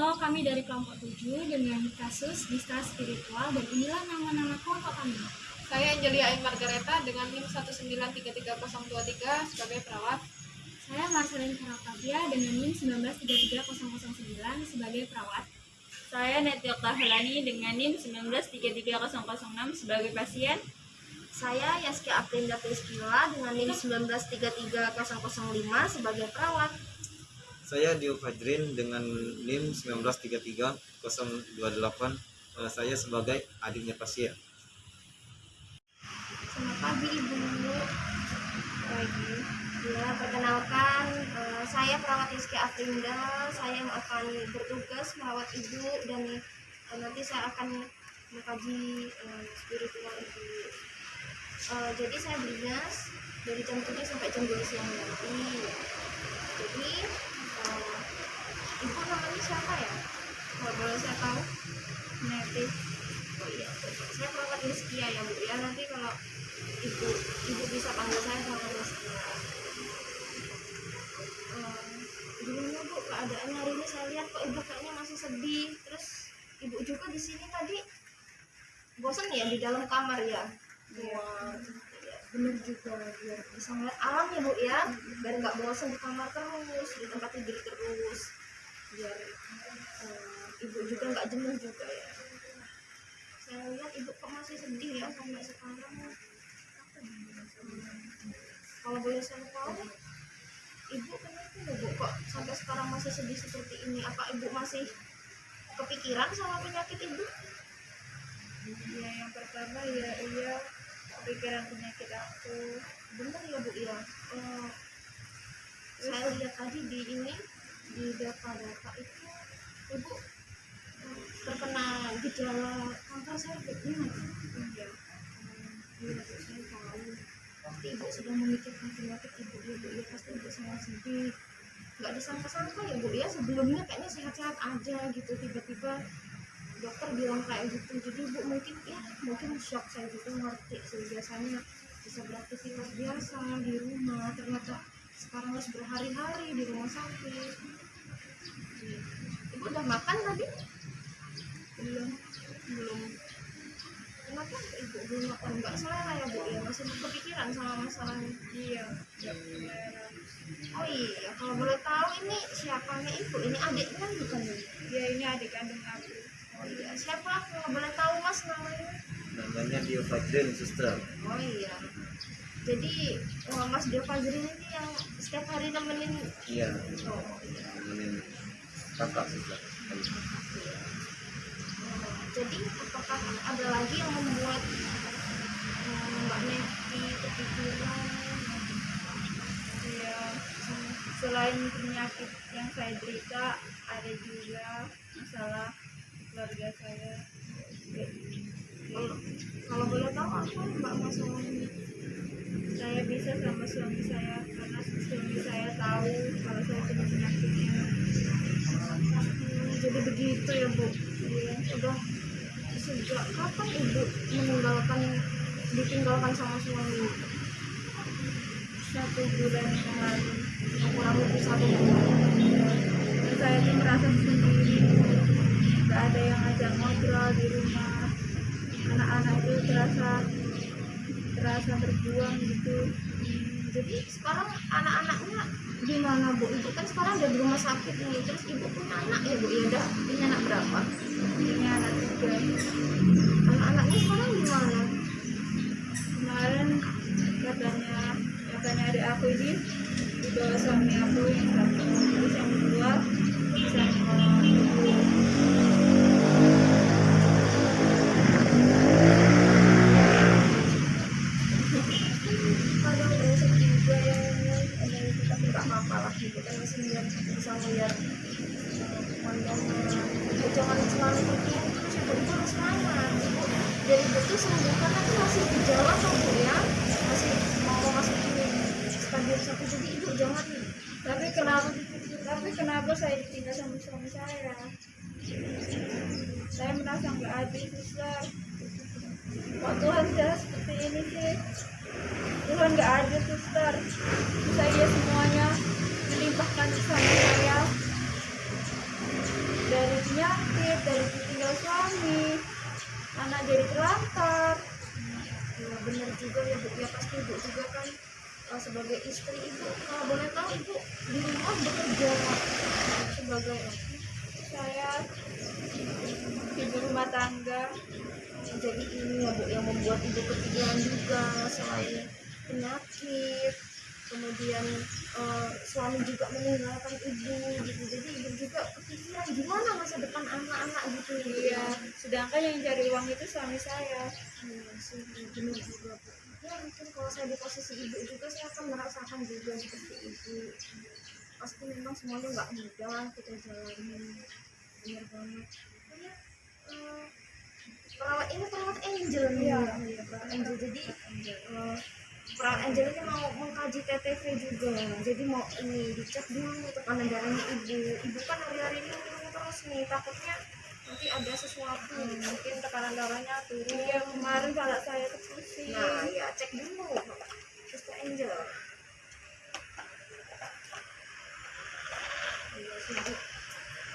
Halo, kami dari kelompok 7 dengan kasus distrust spiritual dan inilah nama-nama kelompok kami. Saya Angelia Ain Margareta dengan NIM 1933023 sebagai perawat. Saya Marcelin Karapavia dengan NIM 1933009 sebagai perawat. Saya Netya Oktaviani dengan NIM 1933006 sebagai pasien. Saya Yaskia Aprinda Priskila dengan NIM 1933005 sebagai perawat. Saya Dio Fajrin dengan NIM 1933028. Saya sebagai adiknya pasien. Selamat pagi Ibu. Pagi. Ya, perkenalkan saya perawat Yaskia Aprinda. Saya yang akan bertugas merawat Ibu dan nanti saya akan mengkaji spiritual Ibu. Jadi saya berdinas dari jam 7 sampai jam 12 siang nanti. Jadi Ibu namanya siapa ya? Kalau boleh saya tahu? Netis. Oh iya, saya perawat Yaskia ya Bu ya. Nanti kalau Ibu bisa panggil saya perawat Yaskia. Gimana Bu keadaannya hari ini? Saya lihat kok Ibu kayaknya masih sedih. Terus Ibu juga di sini tadi bosan ya di dalam kamar ya? Wah, ya, bener juga biar bisa ngeliat alam ya Bu ya, biar nggak bosan di kamar terus, di tempat tidur terus, biar Ibu juga nggak jenuh juga ya. Saya lihat Ibu kok masih sedih ya sampai sekarang. Kalau boleh saya tahu, Ibu kenapa Bu kok sampai sekarang masih sedih seperti ini? Apa Ibu masih kepikiran sama penyakit Ibu? Ya, yang pertama ya iya kepikiran penyakit aku. Bener ya Bu ya. Saya lihat tadi di data-data itu Ibu terkena gejala kanker cervix. Iya. Iya Bu, saya tahu. Pasti Ibu sedang memikirkan penyakit Ibu ya Bu ya. Pasti Ibu sangat sedih. Nggak disangka-sangka ya Bu ya, sebelumnya kayaknya sehat-sehat aja gitu, tiba-tiba dokter bilang kayak gitu. Jadi Ibu mungkin shock. Saya gitu ngerti sih, biasanya bisa beraktivitas biasa di rumah, ternyata sekarang harus berhari-hari di rumah sakit. Ibu udah makan tadi? Belum. Kenapa Ibu belum makan? Nggak selera ya Bu ya, masih kepikiran sama masalahnya. Iya. Oh iya, kalau boleh tahu ini siapanya Ibu? Ini adiknya bukan ya? Ya, ini adik kandung aku. Oh iya, siapa? Kalau boleh tahu Mas namanya? Namanya Dio Fajrin, suster. Oh iya. Jadi Mas Dio Fajrin ini yang setiap hari nemenin. Iya, Oh iya. nemenin kakak suster. Jadi apakah ada lagi yang membuat Mbak Neti kepikiran? Iya. Selain penyakit yang saya derita, ada juga masalah keluarga saya. Kalau boleh tahu apa Mbak masalahnya? Saya bisa sama suami saya karena suami saya tahu kalau saya punya penyakitnya. Jadi begitu ya Bu. Iya. Udah sejak kapan Ibu ditinggalkan sama suami? 1 bulan yang lalu. Kurang lebih 1 bulan. Dan saya tuh merasa sendiri, nggak ada yang ngajak ngobrol di rumah. Anak-anak itu terasa berjuang gitu. Jadi sekarang anak-anaknya gimana Bu? Ibu kan sekarang udah di rumah sakit nih. Terus Ibu punya anak ya Bu? Ya udah punya anak berapa? Ini anak 3. Anak-anaknya sekarang gimana? Kemarin katanya adik aku ini dibawa suami aku yang satu, terus yang kedua sama ibu. Kadang sedih juga ya. Tapi nggak apa-apa lah. Ibu kan masih bisa melihat pandangan. Jangan selalu berpikir terus ya Bu. Ibu harus semangat. Ibu dari itu sembuhkan nanti masih gejala kok Bu ya. Masih mau masuk stadium 1. Jadi Ibu jangan. Tapi kenapa saya ditinggal sama suami saya? Saya merasa nggak adil, suster. Kok Tuhan saya seperti ini sih? Tuhan nggak adil, suster. Saya semuanya dilimpahkan sama saya dari dari ditinggal suami, anak jadi terlantar. Ya benar juga ya Bu, ya pasti Ibu juga kan sebagai istri Ibu, kalau boleh tahu Ibu di rumah bekerja sebagai Saya ibu rumah tangga. jadi ini ya Bu yang membuat Ibu kepikiran juga selain penyakit, kemudian suami juga meninggalkan Ibu gitu, jadi Ibu juga kepikiran gimana masa depan anak-anak gitu ya. Iya, sedangkan yang cari uang itu suami saya. Iya sih, benar juga Bu. Ya mungkin kalau saya di posisi Ibu juga saya akan merasakan juga seperti itu. Pasti memang semuanya nggak mudah kita jalani, benar banget. Pokoknya perawat ini perawat Angel nih. Iya. Ya, perawat Angel. Jadi perawat Angel ini mau mengkaji TTV juga, jadi mau ini dicek dulu tekanan darahnya Ibu kan hari-hari ini minum terus nih, takutnya nanti ada sesuatu, mungkin tekanan darahnya turun. Iya, kemarin kalau saya tuh pusing. Nah ya cek dulu Suster Angel. Iya sih Bu,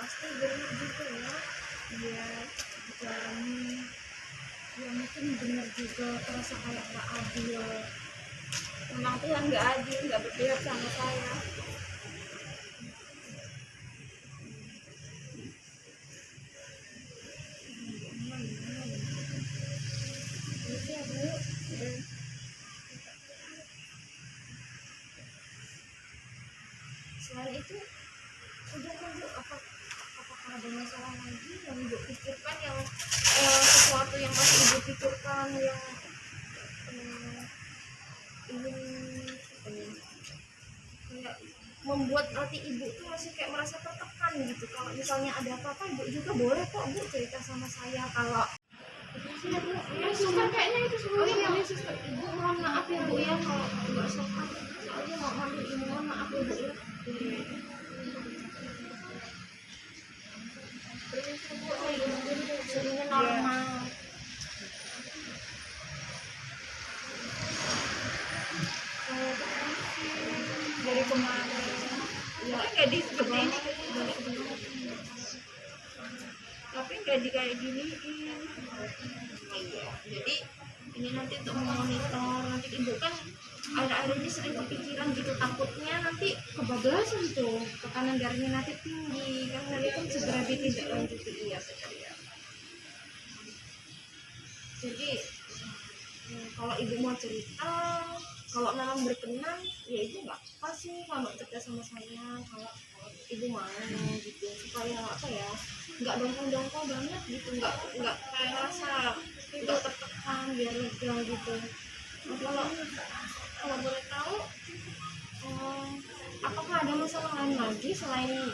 pasti benar juga ya. Iya, Jalani ya mungkin benar juga terasa kayak gak adil. memang Tuhan nggak adil, nggak berpihak sama saya. Gitu ya Bu. Selain itu udah kan Bu, apakah ada masalah lagi yang Ibu pikirkan, yang sesuatu yang masih Ibu pikirkan, yang ingin apa ya, kayak membuat hati Ibu tuh masih kayak merasa tertekan gitu. Kalau misalnya ada apa-apa Ibu juga boleh kok Bu cerita sama saya. Kalau Ya, suster kayaknya itu semua. oh iya suster, Ibu mohon maaf ya Bu ya kalau nggak sopan, soalnya mau ngambil ini, mohon maaf ya Bu ya. Terus Bu suhunya normal. Dari kemarin. Ya Nggak di seperti ini. tapi nggak di kayak giniin. Iya, jadi ini nanti untuk memonitor, nanti Ibu kan akhir-akhir ini sering kepikiran gitu, takutnya nanti kebablasan tuh, tekanan darahnya nanti tinggi, kan nanti kan segera ditindaklanjuti. Iya benar ya. Jadi kalau Ibu mau cerita, kalau memang berkenan ya Ibu nggak apa sih kalau cerita sama saya, kalau Ibu mau gitu, supaya apa ya, nggak dongkol-dongkol banget gitu, nggak kayak rasa nggak tertekan, biar lega gitu. Nah, kalau boleh tahu apakah ada masalah lain lagi selain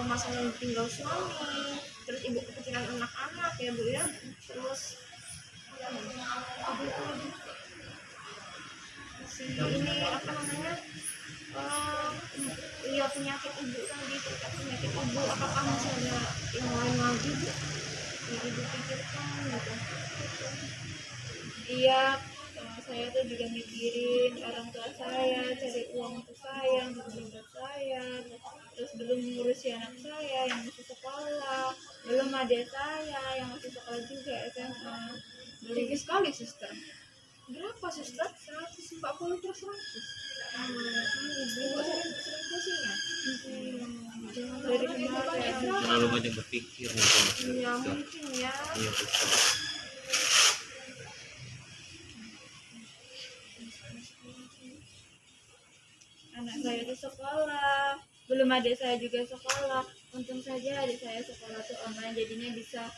masalah tinggal suami, terus Ibu kepikiran anak-anak ya Bu ya, terus apa itu lagi, si ini apa namanya, iya penyakit Ibu tadi, terkait penyakit Ibu, apakah masih ada yang lain lagi Bu yang Ibu pikirkan gitu? Iya, saya tuh juga mikirin orang tua saya, cari uang untuk saya, untuk berobat saya, terus belum ngurusi anak saya yang masih sekolah, belum adik saya yang masih sekolah juga SMA. Tinggi sekali, suster. Berapa suster? 140 per 100. Ibu sering pusing ya? Jangan Dari terlalu kemarin. banyak istirahat. Terlalu banyak berpikir mungkin. Iya mungkin ya. Iya betul. Anak saya di sekolah, belum adik saya juga sekolah. Untung saja adik saya sekolah tuh online, jadinya bisa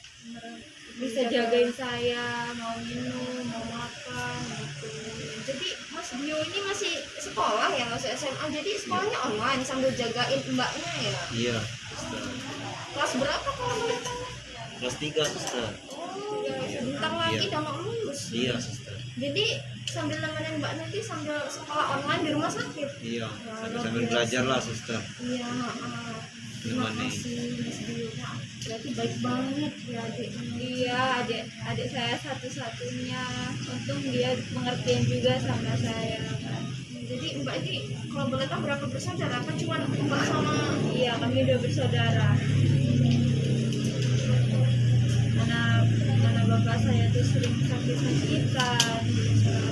jagain saya, mau minum, mau makan gitu. Jadi Mas Bio ini masih sekolah ya, masih SMA, jadi sekolahnya online sambil jagain mbaknya ya. Iya. Kelas berapa kalau boleh tahu? Kelas 3 suster. Oh, sebentar lagi Iya. udah mau lulus. Iya suster. Jadi sambil nemenin mbak nanti sambil sekolah online di rumah sakit. Iya. Sambil belajar lah suster. Iya. Terima Gimana ini? kasih Mas Bio. Wah, berarti baik banget ya adik. Iya, adik saya satu-satunya. Untung dia pengertian juga sama saya kan. Jadi mbak ini kalau boleh tahu berapa bersaudara? Apa cuma mbak sama? Iya, kami udah bersaudara. bapak saya tuh sering sakit-sakitan,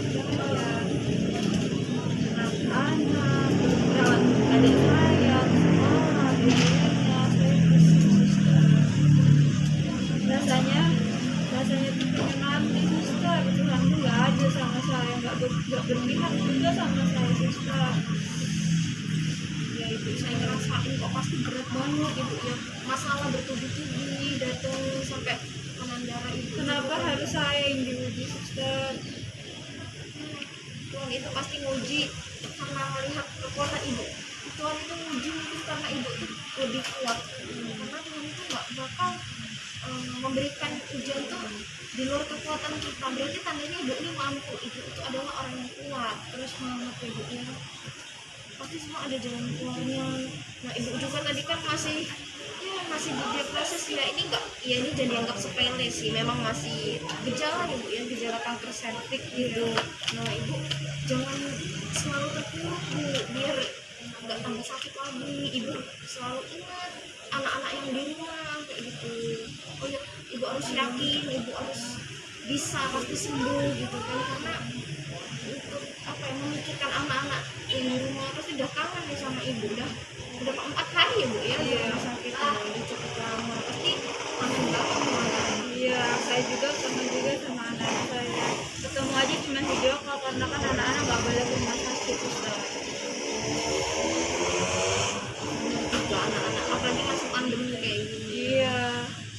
merawat anak, merawat adik saya, sekolah, biayanya, saya pusing suster. Rasanya tuh pengen mati suster. Tuhan tuh nggak ada sama saya, nggak berpihak juga sama saya suster. Ya ibu, saya ngerasain kok pasti berat banget ibu ya, masalah bertubi-tubi datang sampai tekanan darah ibu. Kenapa harus saya yang diuji suster? Tuhan itu pasti nguji karena melihat kekuatan ibu. Tuhan itu nguji mungkin karena ibu itu lebih kuat, karena Tuhan itu nggak bakal memberikan ujian tuh di luar kekuatan kita. Berarti tandanya ibu ini mampu, ibu itu adalah orang yang kuat. Terus semangat ibu ya, pasti semua ada jalan keluarnya. Nah ibu juga tadi kan masih didiagnosis ya, ini enggak ya, ini jadi anggap sepele sih, memang masih gejala ibu ya, gejala kanker serviks gitu. Nah ibu jangan selalu terpuruk bu, biar nggak tambah sakit lagi. Ibu selalu ingat anak-anak yang di rumah kayak gitu. Oh ya, ibu harus yakin, ibu harus bisa pasti sembuh gitu kan, karena untuk apa ya, memikirkan anak-anak yang di rumah pasti udah kangen nih sama ibu. Udah 4 hari ya bu ya di rumah sakit, udah cukup lama, pasti kangen banget sama anak. Iya, saya juga kangen juga sama anak saya. Ketemu aja cuma video call karena kan anak-anak nggak boleh ke rumah sakit suster. Juga anak-anak apalagi masuk pandemi kayak gini. Iya.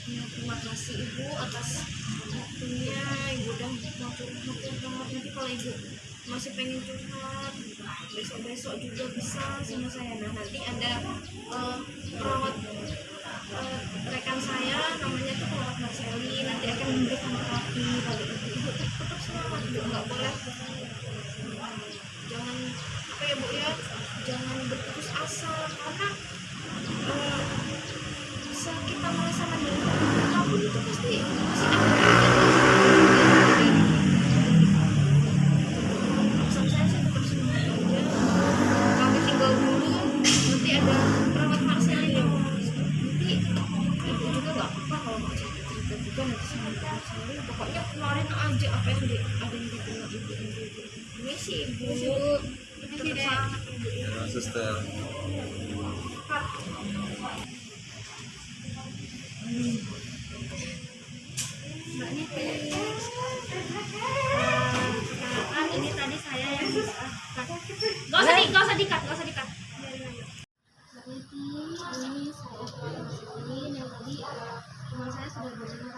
Ya, terima kasih ibu atas waktunya. Ibu udah mau curhat banget. Nanti kalau ibu masih pengen curhat, besok-besok juga bisa sama saya. Nah nanti ada perawat rekan saya, namanya tuh perawat Marceli, nanti akan memberikan terapi pada ibu. Ibu tetap semangat, ibu nggak boleh jangan apa ya bu ya, jangan berputus asa, karena bisa kita merasa menderita apapun itu pasti masih ada pesan saya sih tetap semangat aja. Kami tinggal dulu, nanti ada perawat Marcel yang nanti ibu juga nggak apa-apa kalau mau cerita juga nanti sama Marcel. Pokoknya keluarin aja apa yang ada di benak ibu. Ini sih ibu tetap semangat ibu. Ya, suster. Mbak Niti, perkenalkan ini tadi saya yang gak usah dikat. Mbak Niti, ini saya Marcelin yang tadi teman saya sudah bercerita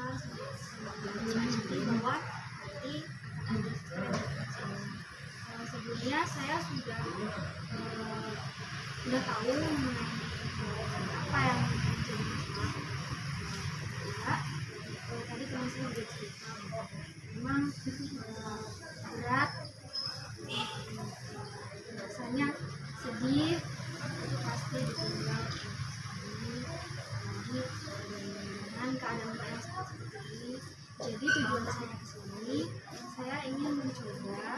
bahwa nanti ada sebelumnya saya sudah tahu mengenai apa yang menjadi masalah. Ya, tadi teman saya sudah cerita bahwa memang berat, rasanya sedih, pasti ditinggal lagi dengan keadaan Mbak yang seperti ini. Jadi tujuan saya ke sini, saya ingin mencoba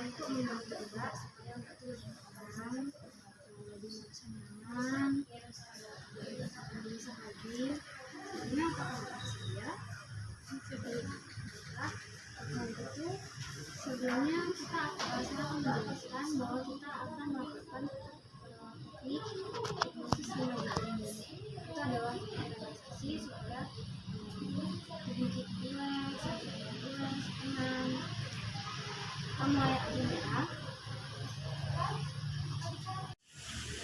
untuk membantu Mbak supaya Mbak itu lebih tenang, lebih senang, lebih bisa hadir. Karena kata saya itu sebelumnya saya akan menjelaskan bahwa kita akan melakukan hipnosis ini. Itu adalah relaksasi supaya tubuh kita rileks, tenang. Kita mulai aja ya.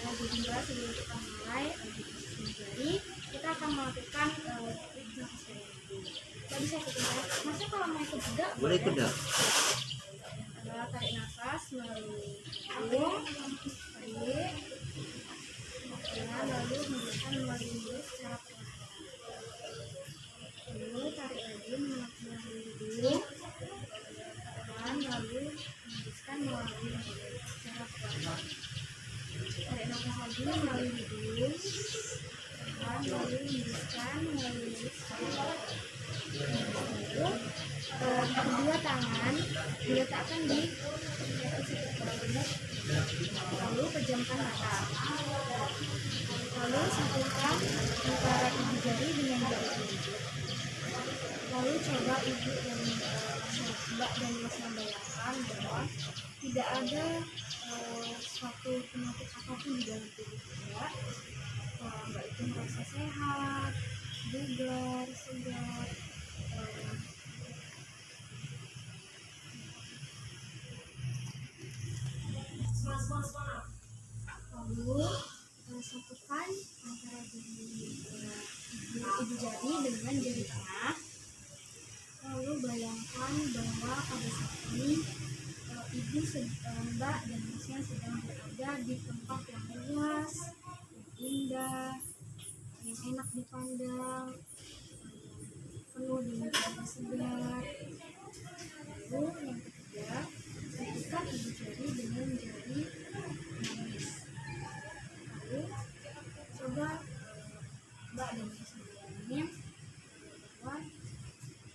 Jadi sebelum kita mulai jadi kita akan melakukan teknik nafas dulu. Tadi saya ikut masnya kalau mau ikut juga Boleh ikut dah. adalah tarik nafas melalui hidung, tarik, lalu hembuskan melalui mulut secara perlahan. Lalu tarik lagi melalui hidung, lalu hembuskan melalui mulut secara perlahan. Tarik nafas lagi melalui hidung, lalu hembuskan melalui mulut secara perlahan. Lalu kedua tangan diletakkan di lalu pejamkan mata, lalu satukan antara ibu jari dengan jari kelingking, lalu coba ibu dan mbak dan mas membayangkan bahwa tidak ada suatu penyakit apapun di dalam tubuh mbak. Mbak itu merasa sehat, bugar, segar. Lalu satukan antara ibu jari dengan jari tengah. Lalu bayangkan bahwa pada saat ini mbak dan masnya sedang berada di tempat yang luas, yang indah, yang enak dipandang, penuh dengan udara segar. Lalu yang ketiga, satukan ibu jari dengan jari manis. Lalu coba mbak dan mas bayangin bahwa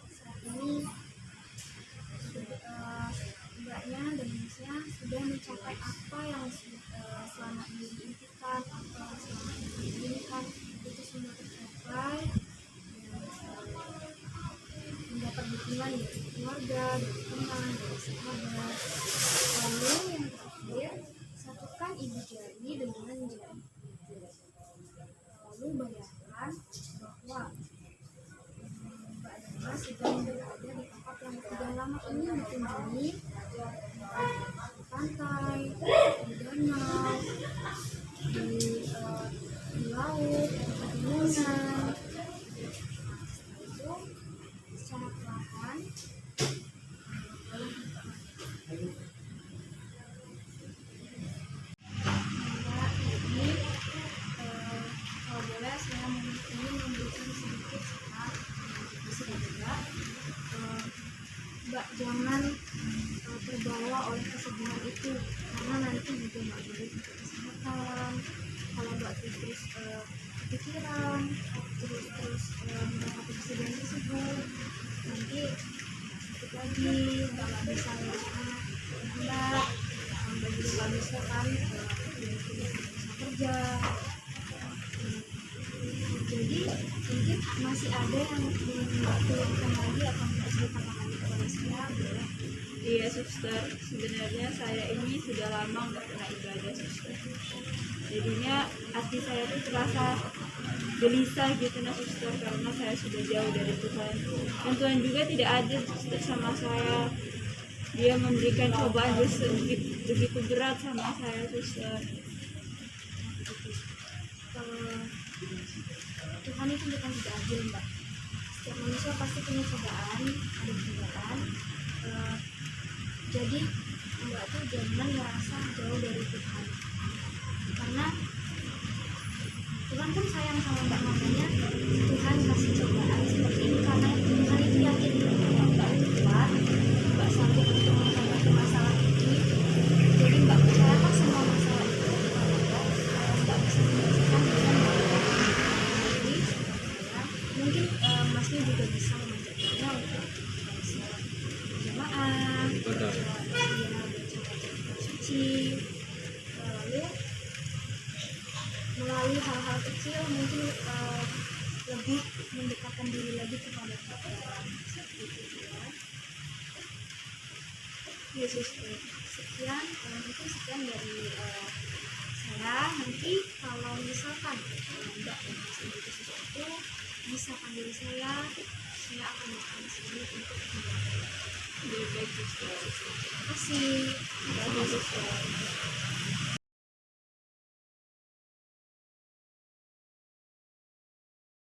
saat ini mbaknya dan masnya sudah mencapai apa yang selama ini diimpikan, apa yang selama ini diinginkan, itu semua tercapai, dan mendapat dukungan dari keluarga, dari teman, dari sahabat. Lalu yang terakhir, satukan ibu jari dengan jari ibu. Lalu bayangkan bahwa mbak dan mas sedang berada di tempat yang sudah lama ini dikunjungi, di pantai, di danau, di laut, di pegunungan. Itu secara perlahan Mbak, jadi kalau boleh saya ingin memberikan sedikit saran juga. Mbak jangan terbawa oleh kesedihan itu, karena nanti juga nggak baik untuk kesehatan. Kalau Mbak terus kepikiran, terus mendapat kesedihan tersebut, nanti sakit lagi, nggak bisa Mbak juga nggak bisa kan, tidak bisa kerja. Jadi mungkin masih ada yang ingin Mbak tuliskan lagi atau terus dikatakan kepada saya, boleh. Iya suster, sebenarnya saya ini sudah lama nggak pernah ibadah suster. Jadinya hati saya tuh terasa gelisah gitu nah suster, karena saya sudah jauh dari Tuhan. Dan Tuhan juga tidak adil suster sama saya. Dia memberikan cobaan begitu berat sama saya suster. Tuhan itu bukan tidak adil mbak. Setiap manusia pasti punya cobaan, ada cobaan. Jadi mbak tuh jangan merasa jauh dari Tuhan, karena Tuhan pun sayang sama mbak, makanya Tuhan kasih cobaan seperti ini karena Tuhan itu yakin bahwa mbak itu kuat, mbak sanggup untuk menghadapi masalah ini. Jadi mbak percayakan semua masalah itu kepada mbak, mbak bisa menyelesaikan dengan baik. Jadi ya, mungkin masnya juga bisa mengajarkannya untuk sholat berjamaah, Benar. baca suci, lalu melalui hal-hal kecil mungkin lebih mendekatkan diri lagi kepada Tuhan. Seperti itu ya. Yesus, sekian mungkin sekian dari saya. Nanti kalau misalkan mbak dan mas butuh sesuatu bisa panggil saya akan datang ke sini untuk membantu. Lebih baik suster. Terima kasih. Terima kasih suster.